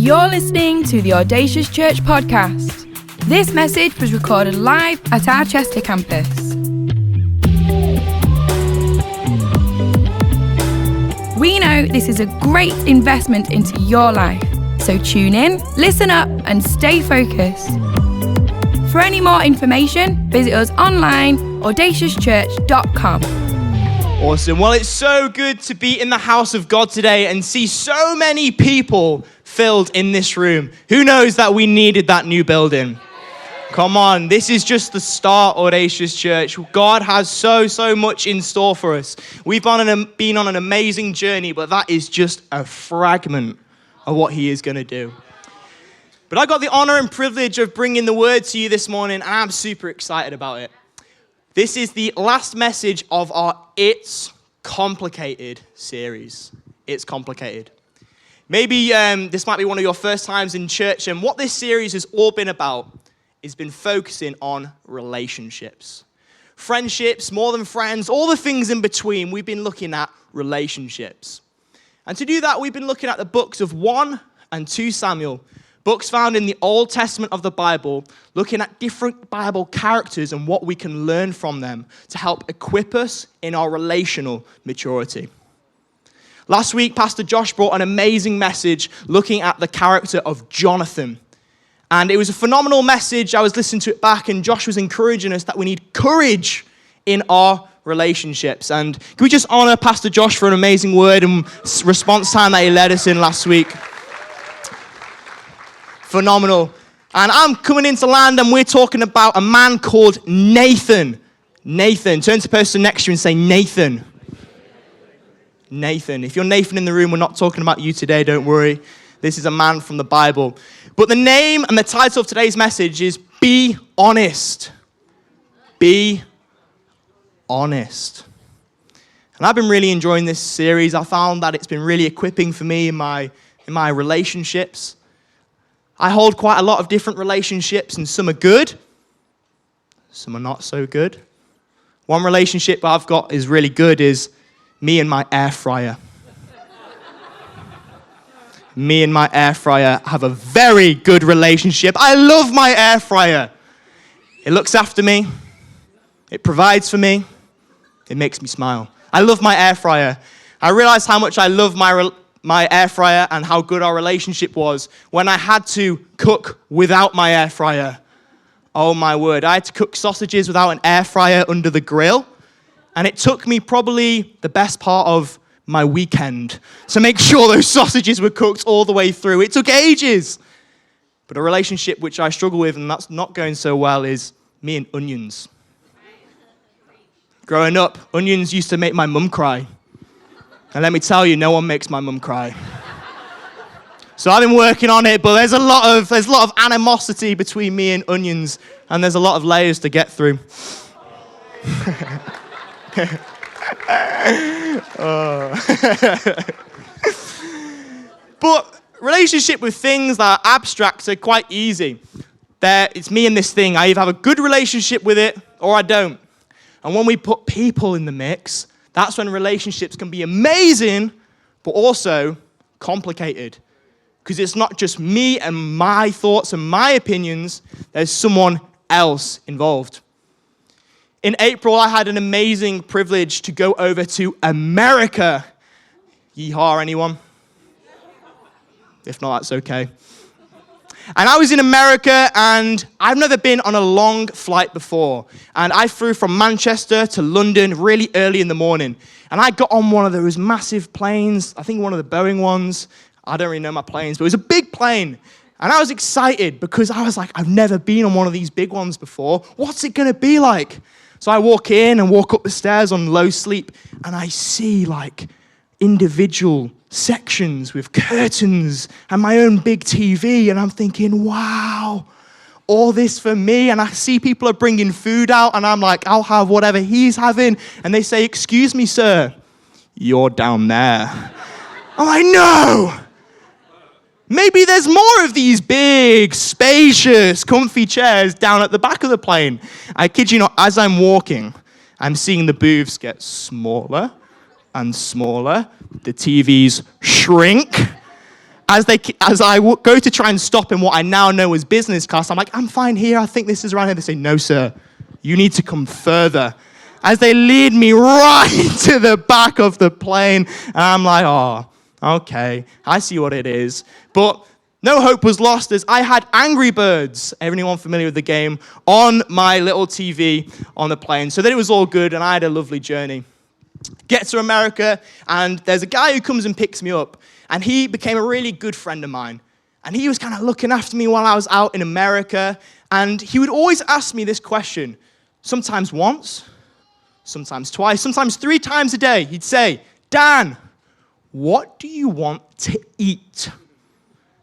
You're listening to the Audacious Church podcast. This message was recorded live at our Chester campus. We know this is a great investment into your life, so tune in, listen up, and stay focused. For any more information, visit us online, audaciouschurch.com. Awesome. Well, it's so good to be in the house of God today and see so many people filled in this room. Who knows that we needed that new building? Come on, this is just the start, Audacious Church. God has so much in store for us. We've been on an amazing journey, but that is just a fragment of what he is going to do. But I got the honor and privilege of bringing the word to you this morning, and I'm super excited about it. This is the last message of our It's Complicated series. It's Complicated. Maybe this might be one of your first times in church, and what this series has all been about has been focusing on relationships. Friendships, more than friends, all the things in between. We've been looking at relationships. And to do that, we've been looking at the books of 1 and 2 Samuel, books found in the Old Testament of the Bible, looking at different Bible characters and what we can learn from them to help equip us in our relational maturity. Last week, Pastor Josh brought an amazing message looking at the character of Jonathan. And it was a phenomenal message. I was listening to it back, and Josh was encouraging us that we need courage in our relationships. And can we just honor Pastor Josh for an amazing word and response time that he led us in last week? Phenomenal. And I'm coming into land, and we're talking about a man called Nathan. Nathan. Turn to the person next to you and say, Nathan. Nathan. If you're Nathan in the room, we're not talking about you today, don't worry. This is a man from the Bible. But the name and the title of today's message is Be Honest. Be honest. And I've been really enjoying this series. I found that it's been really equipping for me in my relationships. I hold quite a lot of different relationships, and some are good, some are not so good. One relationship I've got is really good is me and my air fryer. Me and my air fryer have a very good relationship. I love my air fryer. It looks after me. It provides for me. It makes me smile. I love my air fryer. I realized how much I love my air fryer and how good our relationship was when I had to cook without my air fryer. Oh my word. I had to cook sausages without an air fryer under the grill. And it took me probably the best part of my weekend to make sure those sausages were cooked all the way through. It took ages. But a relationship which I struggle with, and that's not going so well, is me and onions. Growing up, onions used to make my mum cry. And let me tell you, no one makes my mum cry. So I've been working on it, but there's a lot of animosity between me and onions, and there's a lot of layers to get through. But relationship with things that are abstract are quite easy. It's me and this thing. I either have a good relationship with it or I don't. And when we put people in the mix, that's when relationships can be amazing, but also complicated. Because it's not just me and my thoughts and my opinions, there's someone else involved. In April, I had an amazing privilege to go over to America. Yeehaw, anyone? If not, that's okay. And I was in America, and I've never been on a long flight before. And I flew from Manchester to London really early in the morning. And I got on one of those massive planes, I think one of the Boeing ones. I don't really know my planes, but it was a big plane. And I was excited because I was like, I've never been on one of these big ones before. What's it going to be like? So I walk in and walk up the stairs on low sleep, and I see like individual sections with curtains and my own big TV, and I'm thinking, wow, all this for me. And I see people are bringing food out, and I'm like, I'll have whatever he's having. And they say, excuse me, sir, you're down there. I'm like, no. Maybe there's more of these big, spacious, comfy chairs down at the back of the plane. I kid you not, as I'm walking, I'm seeing the booths get smaller and smaller. The TVs shrink. as I go to try and stop in what I now know as business class, I'm like, I'm fine here. I think this is around here. They say, no, sir, you need to come further. As they lead me right to the back of the plane. And I'm like, oh, okay, I see what it is. But no hope was lost as I had Angry Birds, anyone familiar with the game, on my little TV on the plane. So then it was all good, and I had a lovely journey. Get to America, and there's a guy who comes and picks me up, and he became a really good friend of mine. And he was kind of looking after me while I was out in America, and he would always ask me this question, sometimes once, sometimes twice, sometimes 3 times a day. He'd say, Dan, what do you want to eat?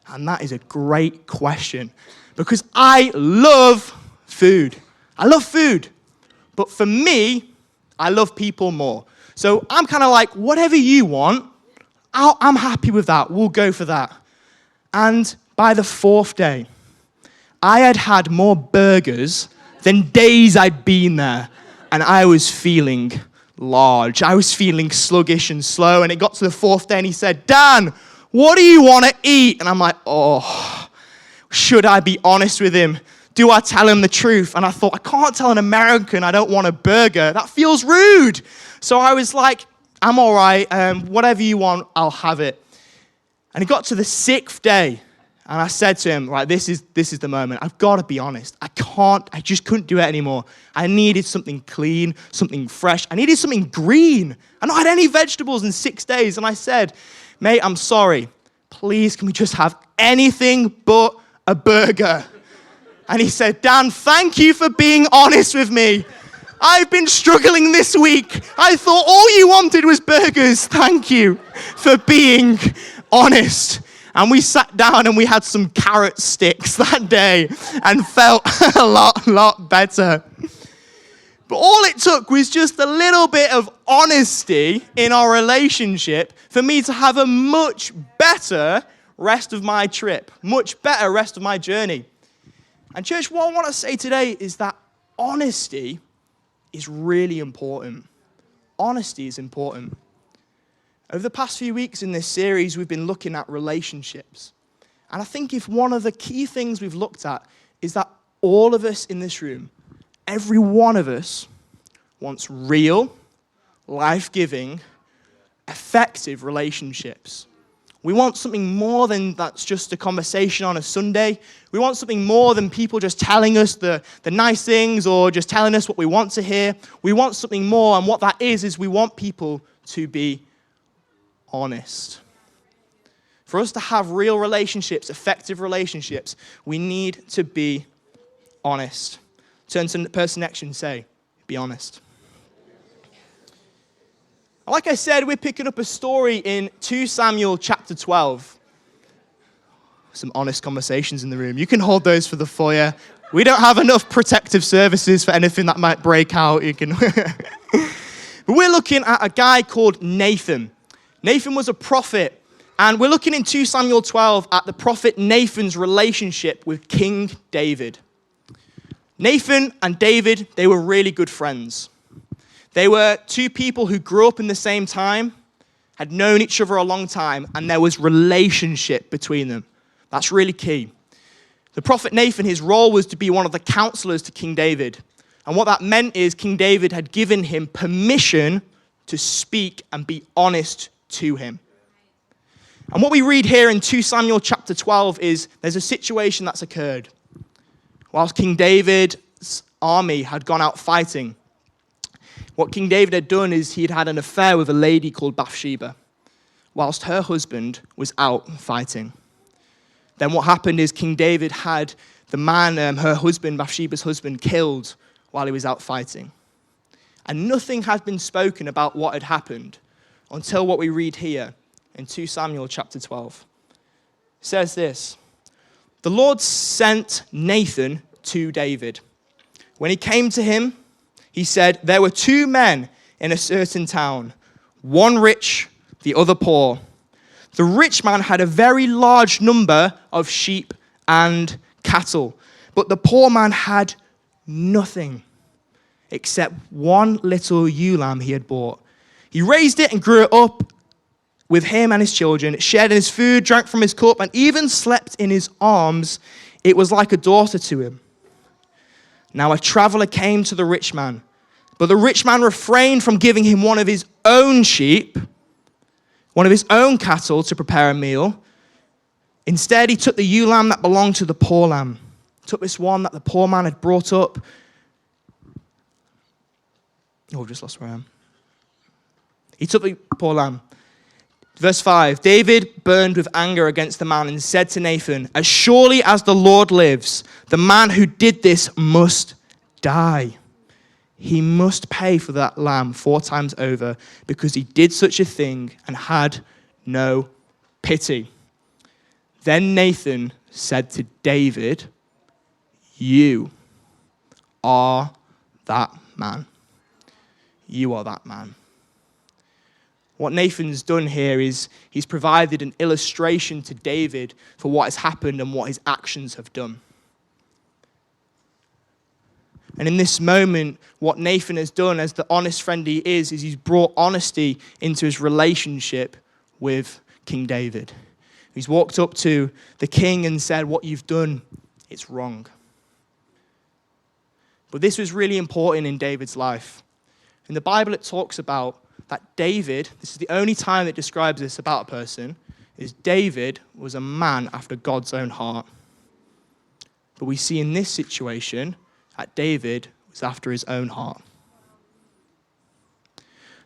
And that is a great question because I love food. I love food. But for me, I love people more. So I'm kind of like, whatever you want, I'm happy with that. We'll go for that. And by the 4th day, I had had more burgers than days I'd been there. And I was feeling large. I was feeling sluggish and slow. And it got to the 4th day and he said, Dan, what do you want to eat? And I'm like, oh, should I be honest with him? Do I tell him the truth? And I thought, I can't tell an American I don't want a burger. That feels rude. So I was like, I'm all right. Whatever you want, I'll have it. And it got to the 6th day. And I said to him, right, this is the moment. I've got to be honest. I just couldn't do it anymore. I needed something clean, something fresh. I needed something green. I not had any vegetables in 6 days. And I said, mate, I'm sorry. Please, can we just have anything but a burger? And he said, Dan, thank you for being honest with me. I've been struggling this week. I thought all you wanted was burgers. Thank you for being honest. And we sat down and we had some carrot sticks that day and felt a lot better. But all it took was just a little bit of honesty in our relationship for me to have a much better rest of my trip, much better rest of my journey. And church, what I want to say today is that honesty is really important. Honesty is important. Over the past few weeks in this series, we've been looking at relationships. And I think if one of the key things we've looked at is that all of us in this room, every one of us wants real, life-giving, effective relationships. We want something more than that's just a conversation on a Sunday. We want something more than people just telling us the nice things or just telling us what we want to hear. We want something more, and what that is we want people to be honest. For us to have real relationships, effective relationships, we need to be honest. Turn to the person next to you and say, be honest. Like I said, we're picking up a story in 2 Samuel chapter 12. Some honest conversations in the room. You can hold those for the foyer. We don't have enough protective services for anything that might break out. You can. But we're looking at a guy called Nathan. Nathan was a prophet. And we're looking in 2 Samuel 12 at the prophet Nathan's relationship with King David. Nathan and David, they were really good friends. They were 2 people who grew up in the same time, had known each other a long time, and there was relationship between them. That's really key. The prophet Nathan, his role was to be one of the counselors to King David. And what that meant is King David had given him permission to speak and be honest to him. And what we read here in 2 Samuel chapter 12 is there's a situation that's occurred. Whilst King David's army had gone out fighting, what King David had done is he'd had an affair with a lady called Bathsheba, whilst her husband was out fighting. Then what happened is King David had the man, her husband, Bathsheba's husband, killed while he was out fighting. And nothing had been spoken about what had happened until what we read here in 2 Samuel chapter 12. It says this, the Lord sent Nathan to David. When he came to him, he said, there were 2 men in a certain town, one rich, the other poor. The rich man had a very large number of sheep and cattle, but the poor man had nothing except one little ewe lamb he had bought. He raised it and grew it up with him and his children, shared in his food, drank from his cup, and even slept in his arms. It was like a daughter to him. Now a traveler came to the rich man, but the rich man refrained from giving him one of his own sheep, one of his own cattle to prepare a meal. Instead, he took the ewe lamb that belonged to the poor lamb, took this one that the poor man had brought up. Oh, I've just lost where I am. He took the poor lamb. Verse 5, David burned with anger against the man and said to Nathan, as surely as the Lord lives, the man who did this must die. He must pay for that lamb 4 times over because he did such a thing and had no pity. Then Nathan said to David, you are that man. You are that man. What Nathan's done here is he's provided an illustration to David for what has happened and what his actions have done. And in this moment, what Nathan has done as the honest friend he is he's brought honesty into his relationship with King David. He's walked up to the king and said, what you've done, it's wrong. But this was really important in David's life. In the Bible, it talks about that David, this is the only time it describes this about a person, is David was a man after God's own heart. But we see in this situation that David was after his own heart.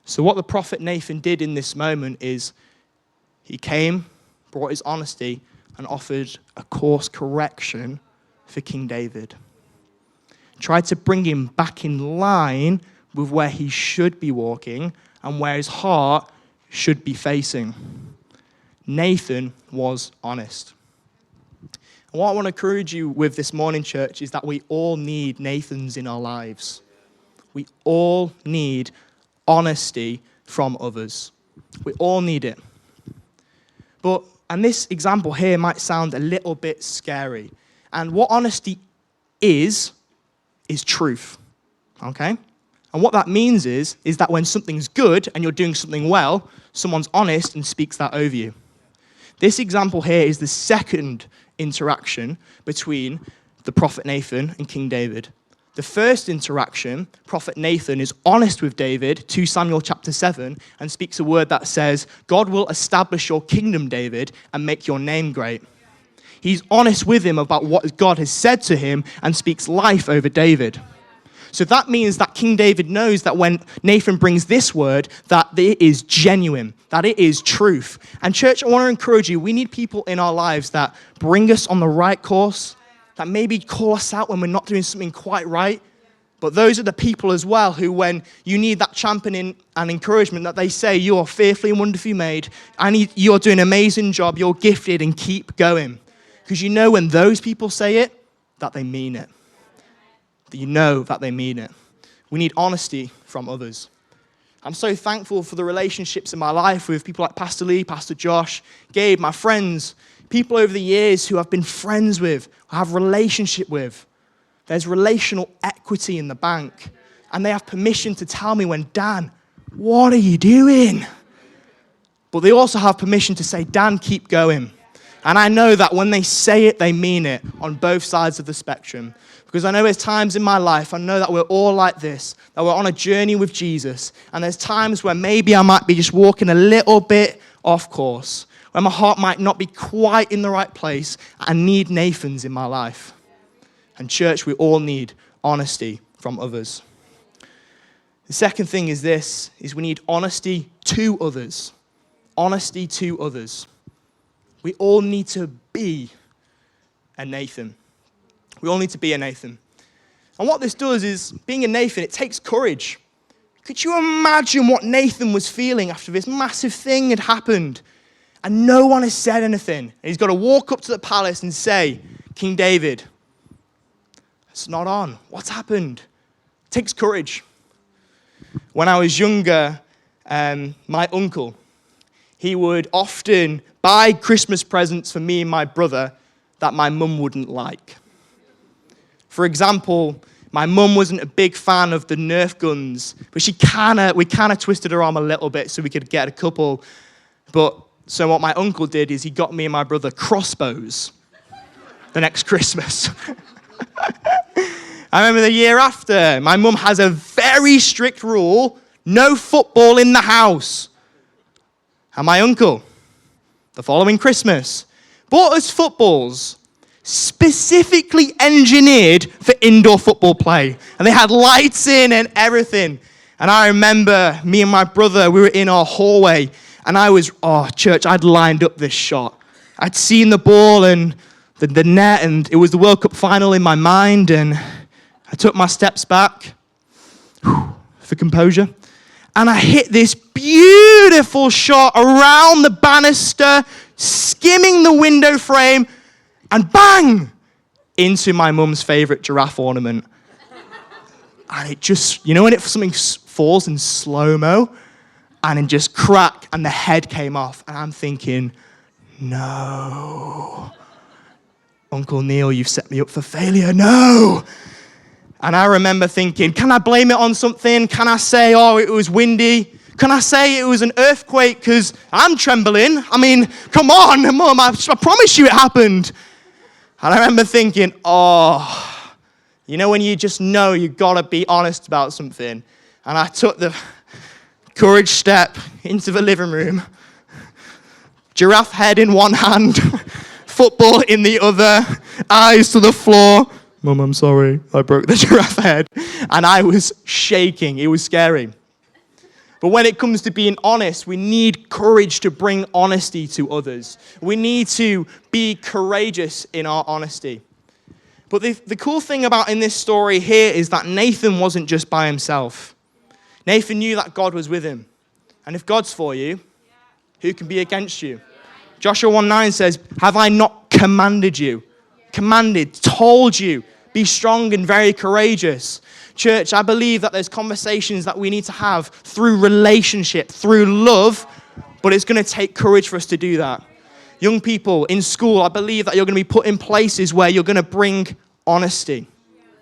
So what the prophet Nathan did in this moment is he came, brought his honesty, and offered a course correction for King David. Tried to bring him back in line with where he should be walking and where his heart should be facing. Nathan was honest. And what I want to encourage you with this morning, church, is that we all need Nathans in our lives. We all need honesty from others. We all need it. And this example here might sound a little bit scary. And what honesty is truth. Okay? And what that means is that when something's good and you're doing something well, someone's honest and speaks that over you. This example here is the second interaction between the prophet Nathan and King David. The first interaction, prophet Nathan is honest with David, 2 Samuel chapter 7, and speaks a word that says, God will establish your kingdom, David, and make your name great. He's honest with him about what God has said to him and speaks life over David. So that means that King David knows that when Nathan brings this word, that it is genuine, that it is truth. And church, I want to encourage you, we need people in our lives that bring us on the right course, that maybe call us out when we're not doing something quite right. But those are the people as well who, when you need that championing and encouragement, that they say, you are fearfully and wonderfully made, and you're doing an amazing job, you're gifted, and keep going. Because you know when those people say it, that they mean it. That you know that they mean it. We need honesty from others. I'm so thankful for the relationships in my life with people like Pastor Lee, Pastor Josh, Gabe, my friends, people over the years who I've been friends with, who I have relationship with. There's relational equity in the bank. And they have permission to tell me when, Dan, what are you doing? But they also have permission to say, Dan, keep going. And I know that when they say it, they mean it on both sides of the spectrum. Because I know there's times in my life, I know that we're all like this, that we're on a journey with Jesus. And there's times where maybe I might be just walking a little bit off course, where my heart might not be quite in the right place. I need Nathans in my life. And church, we all need honesty from others. The second thing is this, is we need honesty to others. Honesty to others. We all need to be a Nathan. We all need to be a Nathan. And what this does is, being a Nathan, it takes courage. Could you imagine what Nathan was feeling after this massive thing had happened? And no one has said anything. And he's got to walk up to the palace and say, King David, it's not on. What's happened? It takes courage. When I was younger, my uncle, he would often buy Christmas presents for me and my brother that my mum wouldn't like. For example, my mum wasn't a big fan of the Nerf guns, but we kind of twisted her arm a little bit so we could get a couple So what my uncle did is he got me and my brother crossbows the next Christmas. I remember the year after, my mum has a very strict rule, no football in the house. And my uncle, the following Christmas, bought us footballs specifically engineered for indoor football play. And they had lights in and everything. And I remember me and my brother, we were in our hallway, and I'd lined up this shot. I'd seen the ball and the net, and it was the World Cup final in my mind, and I took my steps back for composure, and I hit this beautiful shot around the banister, skimming the window frame, and bang, into my mum's favorite giraffe ornament. And it just, when something falls in slow-mo, and it just crack, and the head came off, and I'm thinking, no. Uncle Neil, you've set me up for failure. No. And I remember thinking, can I blame it on something? Can I say, it was windy? Can I say it was an earthquake because I'm trembling? I mean, come on, Mum, I promise you it happened. And I remember thinking, when you just know you've got to be honest about something. And I took the courage step into the living room, giraffe head in one hand, football in the other, eyes to the floor. Mum, I'm sorry, I broke the giraffe head. And I was shaking. It was scary. But when it comes to being honest, we need courage to bring honesty to others. We need to be courageous in our honesty. But the cool thing about in this story here is that Nathan wasn't just by himself. Nathan knew that God was with him. And if God's for you, who can be against you? Joshua 1:9 says, have I not commanded you? Commanded, told you, be strong and very courageous. Church, I believe that there's conversations that we need to have through relationship, through love, but it's going to take courage for us to do that. Young people in school, I believe that you're going to be put in places where you're going to bring honesty.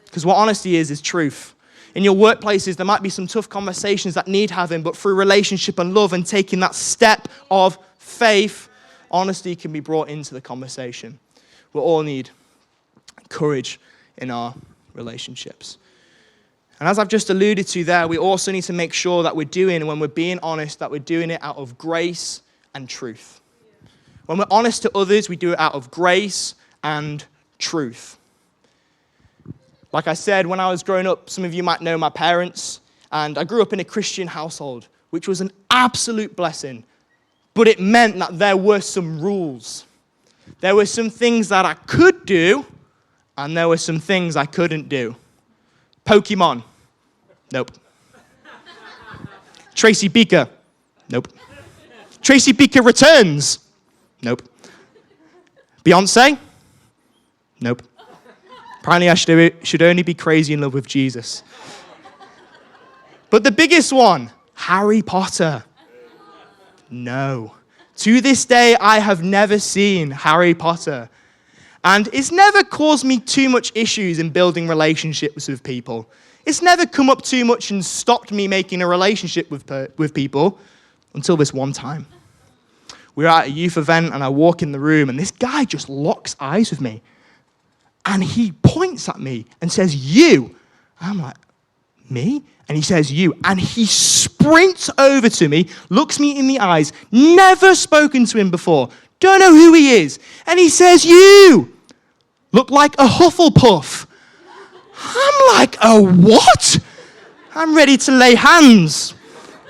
Because what honesty is truth. In your workplaces, there might be some tough conversations that need having, but through relationship and love and taking that step of faith, honesty can be brought into the conversation. We all need courage in our relationships. And as I've just alluded to there, we also need to make sure that when we're being honest, that we're doing it out of grace and truth. When we're honest to others, we do it out of grace and truth. Like I said, when I was growing up, some of you might know my parents, and I grew up in a Christian household, which was an absolute blessing. But it meant that there were some rules. There were some things that I could do, and there were some things I couldn't do. Pokemon. Nope. Tracy Beaker. Nope. Tracy Beaker Returns. Nope. Beyonce. Nope. Apparently I should only be crazy in love with Jesus. But the biggest one, Harry Potter. No. To this day, I have never seen Harry Potter. And it's never caused me too much issues in building relationships with people. It's never come up too much and stopped me making a relationship with people until this one time. We were at a youth event and I walk in the room and this guy just locks eyes with me. And he points at me and says, you. I'm like, me? And he says, you. And he sprints over to me, looks me in the eyes, never spoken to him before, don't know who he is. And he says, you look like a Hufflepuff. I'm like, a what? I'm ready to lay hands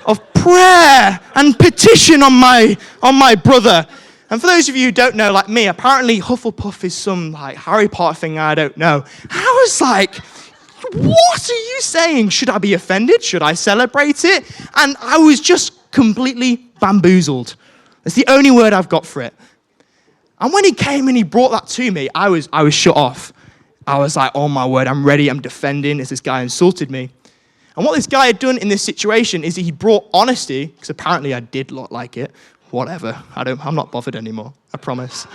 of prayer and petition on my brother. And for those of you who don't know, like me, apparently Hufflepuff is some like Harry Potter thing I don't know. I was like, what are you saying? Should I be offended? Should I celebrate it? And I was just completely bamboozled. That's the only word I've got for it. And when he came and he brought that to me, I was shut off. I was like, oh my word, I'm ready, I'm defending as this guy insulted me. And what this guy had done in this situation is he brought honesty, because apparently I did look like it. Whatever, I'm not bothered anymore, I promise.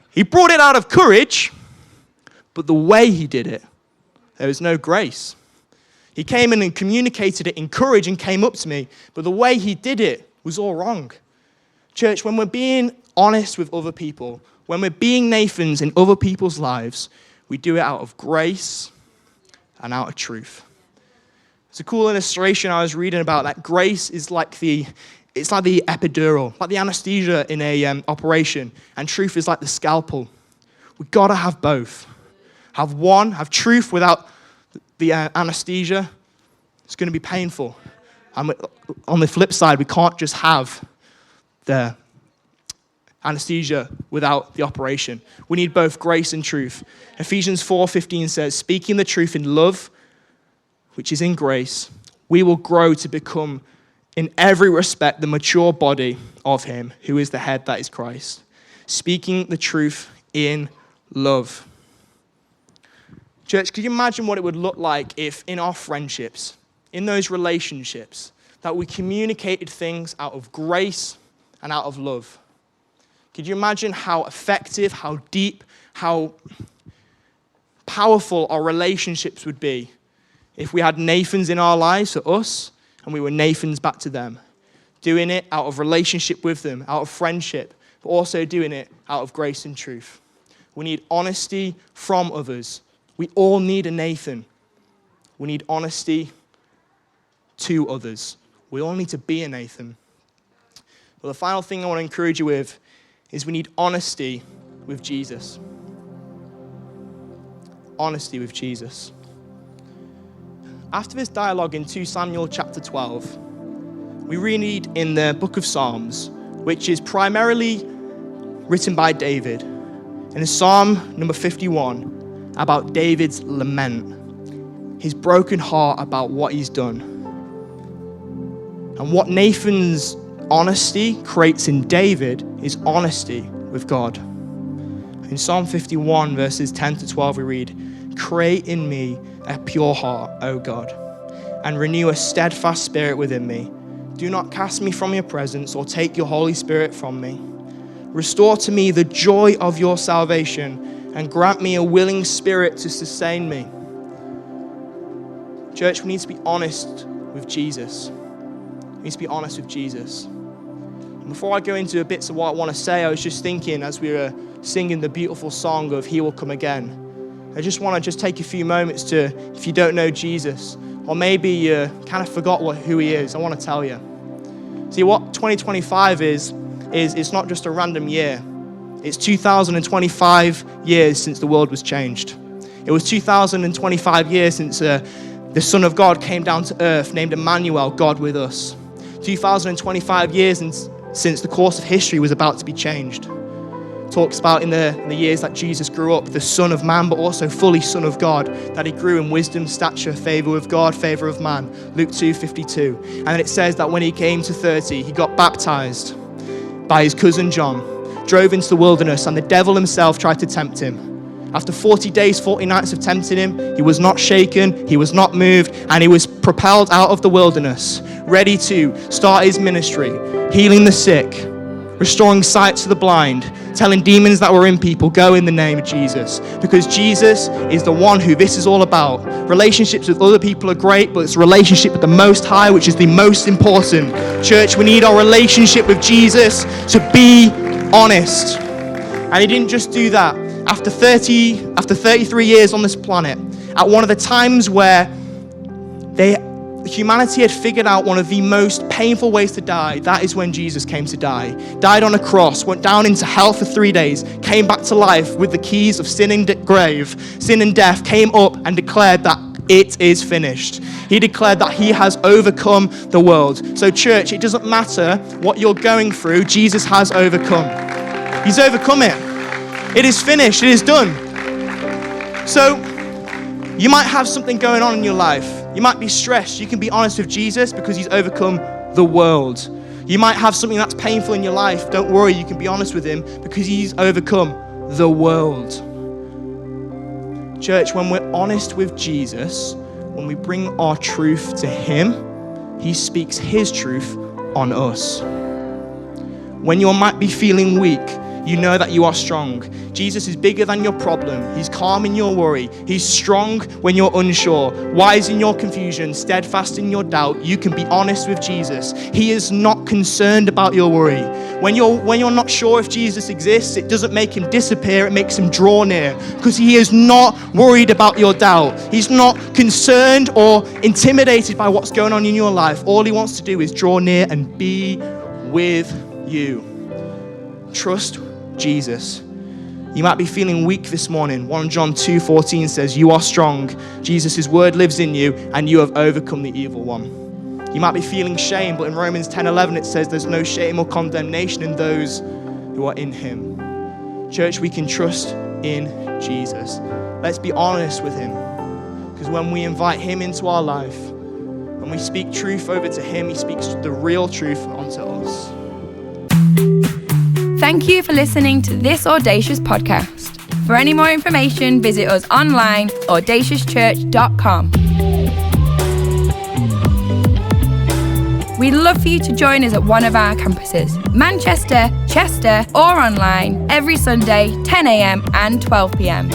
He brought it out of courage, but the way he did it, there was no grace. He came in and communicated it in courage and came up to me, but the way he did it was all wrong. Church, when we're being honest with other people, when we're being Nathans in other people's lives, we do it out of grace and out of truth. It's a cool illustration I was reading about that grace is like the epidural, like the anesthesia in a operation, and truth is like the scalpel. We've got to have both. Have truth without the anesthesia. It's going to be painful. And on the flip side, we can't just have the anesthesia without the operation. We need both grace and truth. Ephesians 4:15 says, speaking the truth in love, which is in grace, we will grow to become in every respect the mature body of him who is the head, that is Christ. Speaking the truth in love. Church, could you imagine what it would look like if in our friendships, in those relationships, that we communicated things out of grace and out of love? Could you imagine how effective, how deep, how powerful our relationships would be if we had Nathans in our lives for us and we were Nathans back to them, doing it out of relationship with them, out of friendship, but also doing it out of grace and truth. We need honesty from others. We all need a Nathan. We need honesty to others. We all need to be a Nathan. Well, the final thing I want to encourage you with is we need honesty with Jesus. Honesty with Jesus. After this dialogue in 2 Samuel chapter 12, we read in the book of Psalms, which is primarily written by David. And in Psalm number 51, about David's lament, his broken heart about what he's done. And what Nathan's honesty creates in David is honesty with God. In Psalm 51, verses 10 to 12, we read, create in me a pure heart, O God, and renew a steadfast spirit within me. Do not cast me from your presence or take your Holy Spirit from me. Restore to me the joy of your salvation and grant me a willing spirit to sustain me. Church, we need to be honest with Jesus. We need to be honest with Jesus. And before I go into bits of what I want to say, I was just thinking as we were singing the beautiful song of He Will Come Again, I just want to take a few moments to, if you don't know Jesus, or maybe you kind of forgot who he is, I want to tell you. See, what 2025 is it's not just a random year. It's 2025 years since the world was changed. It was 2025 years since the Son of God came down to earth, named Emmanuel, God with us. 2025 years since the course of history was about to be changed. It talks about in the years that Jesus grew up, the Son of Man, but also fully Son of God, that he grew in wisdom, stature, favor with God, favor of man. Luke 2:52. And then it says that when he came to 30, he got baptized by his cousin John, drove into the wilderness, and the devil himself tried to tempt him. After 40 days, 40 nights of tempting him, he was not shaken, he was not moved, and he was propelled out of the wilderness, ready to start his ministry, healing the sick, restoring sight to the blind, telling demons that were in people, go in the name of Jesus. Because Jesus is the one who this is all about. Relationships with other people are great, but it's relationship with the Most High, which is the most important. Church, we need our relationship with Jesus to be honest. And he didn't just do that. After 33 years on this planet, at one of the times where humanity had figured out one of the most painful ways to die, that is when Jesus came to die. Died on a cross, went down into hell for 3 days, came back to life with the keys of sin and grave, sin and death, came up and declared that it is finished. He declared that he has overcome the world. So church, it doesn't matter what you're going through, Jesus has overcome. He's overcome it. It is finished, it is done. So you might have something going on in your life. You might be stressed. You can be honest with Jesus because he's overcome the world. You might have something that's painful in your life. Don't worry, you can be honest with him because he's overcome the world. Church, when we're honest with Jesus, when we bring our truth to him, he speaks his truth on us. When you might be feeling weak, you know that you are strong. Jesus is bigger than your problem. He's calm in your worry. He's strong when you're unsure, wise in your confusion, steadfast in your doubt. You can be honest with Jesus. He is not concerned about your worry. When you're not sure if Jesus exists, it doesn't make him disappear, it makes him draw near, because he is not worried about your doubt. He's not concerned or intimidated by what's going on in your life. All he wants to do is draw near and be with you. Trust Jesus. You might be feeling weak this morning. 1 John 2:14 says, you are strong. Jesus' word lives in you, and you have overcome the evil one. You might be feeling shame, but in Romans 10:11 it says there's no shame or condemnation in those who are in him. Church, we can trust in Jesus. Let's be honest with him, because when we invite him into our life, when we speak truth over to him, he speaks the real truth onto us. Thank you for listening to this Audacious podcast. For any more information, visit us online, audaciouschurch.com. We'd love for you to join us at one of our campuses, Manchester, Chester, or online, every Sunday, 10 a.m. and 12 p.m.